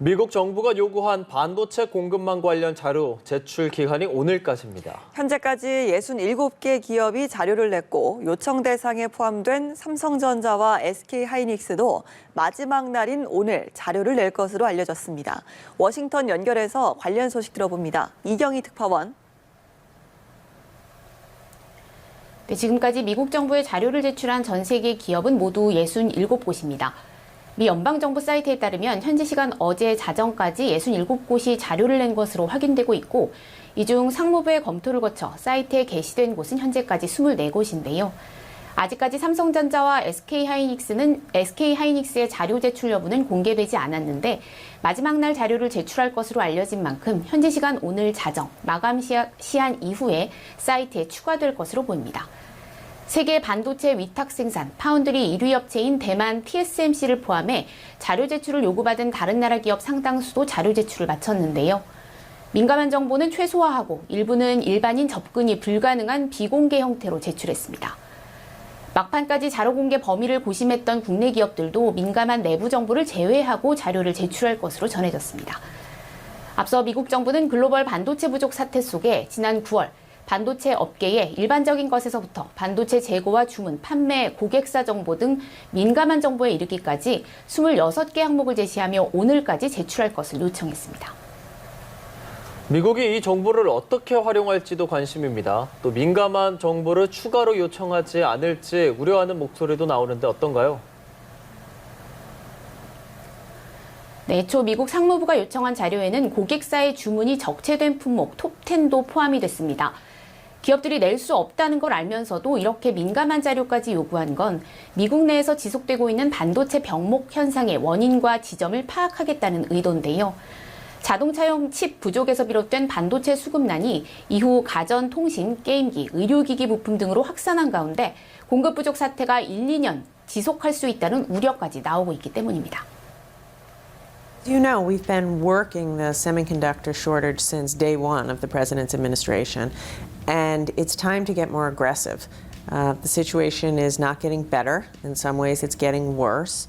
미국 정부가 요구한 반도체 공급망 관련 자료 제출 기한이 오늘까지입니다. 현재까지 67개 기업이 자료를 냈고 요청 대상에 포함된 삼성전자와 SK하이닉스도 마지막 날인 오늘 자료를 낼 것으로 알려졌습니다. 워싱턴 연결해서 관련 소식 들어봅니다. 이경희 특파원. 네, 지금까지 미국 정부에 자료를 제출한 전 세계 기업은 모두 67곳입니다. 미 연방정부 사이트에 따르면 현지 시간 어제 자정까지 67곳이 자료를 낸 것으로 확인되고 있고 이 중 상무부의 검토를 거쳐 사이트에 게시된 곳은 현재까지 24곳인데요. 아직까지 삼성전자와 SK하이닉스의 자료 제출 여부는 공개되지 않았는데 마지막 날 자료를 제출할 것으로 알려진 만큼 현지 시간 오늘 자정, 마감 시한 이후에 사이트에 추가될 것으로 보입니다. 세계 반도체 위탁 생산 파운드리 1위 업체인 대만 TSMC를 포함해 자료 제출을 요구받은 다른 나라 기업 상당수도 자료 제출을 마쳤는데요. 민감한 정보는 최소화하고 일부는 일반인 접근이 불가능한 비공개 형태로 제출했습니다. 막판까지 자료 공개 범위를 고심했던 국내 기업들도 민감한 내부 정보를 제외하고 자료를 제출할 것으로 전해졌습니다. 앞서 미국 정부는 글로벌 반도체 부족 사태 속에 지난 9월 반도체 업계의 일반적인 것에서부터 반도체 재고와 주문, 판매, 고객사 정보 등 민감한 정보에 이르기까지 26개 항목을 제시하며 오늘까지 제출할 것을 요청했습니다. 미국이 이 정보를 어떻게 활용할지도 관심입니다. 또 민감한 정보를 추가로 요청하지 않을지 우려하는 목소리도 나오는데 어떤가요? 네, 초 미국 상무부가 요청한 자료에는 고객사의 주문이 적체된 품목 톱10도 포함이 됐습니다. 기업들이 낼 수 없다는 걸 알면서도 이렇게 민감한 자료까지 요구한 건 미국 내에서 지속되고 있는 반도체 병목 현상의 원인과 지점을 파악하겠다는 의도인데요. 자동차용 칩 부족에서 비롯된 반도체 수급난이 이후 가전, 통신, 게임기, 의료기기 부품 등으로 확산한 가운데 공급 부족 사태가 1, 2년 지속할 수 있다는 우려까지 나오고 있기 때문입니다. You know, we've been working the semiconductor shortage since day one of the president's administration, and it's time to get more aggressive. The situation is not getting better. In some ways, it's getting worse.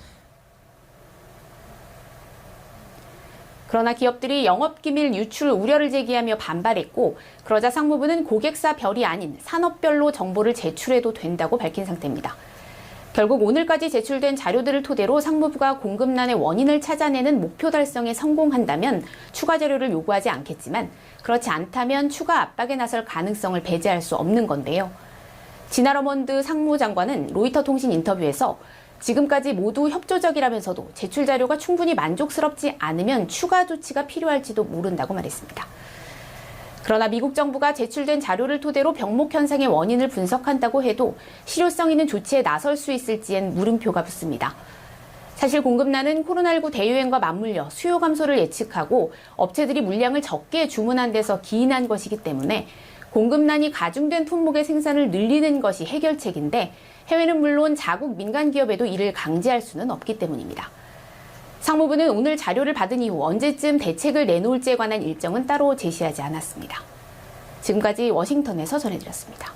그러나 기업들이 영업기밀 유출 우려를 제기하며 반발했고 그러자 상무부는 고객사 별이 아닌 산업별로 정보를 제출해도 된다고 밝힌 상태입니다. 결국 오늘까지 제출된 자료들을 토대로 상무부가 공급난의 원인을 찾아내는 목표 달성에 성공한다면 추가 자료를 요구하지 않겠지만 그렇지 않다면 추가 압박에 나설 가능성을 배제할 수 없는 건데요. 지나 러먼드 상무장관은 로이터 통신 인터뷰에서 지금까지 모두 협조적이라면서도 제출 자료가 충분히 만족스럽지 않으면 추가 조치가 필요할지도 모른다고 말했습니다. 그러나 미국 정부가 제출된 자료를 토대로 병목 현상의 원인을 분석한다고 해도 실효성 있는 조치에 나설 수 있을지엔 물음표가 붙습니다. 사실 공급난은 코로나19 대유행과 맞물려 수요 감소를 예측하고 업체들이 물량을 적게 주문한 데서 기인한 것이기 때문에 공급난이 가중된 품목의 생산을 늘리는 것이 해결책인데 해외는 물론 자국 민간 기업에도 이를 강제할 수는 없기 때문입니다. 상무부는 오늘 자료를 받은 이후 언제쯤 대책을 내놓을지에 관한 일정은 따로 제시하지 않았습니다. 지금까지 워싱턴에서 전해드렸습니다.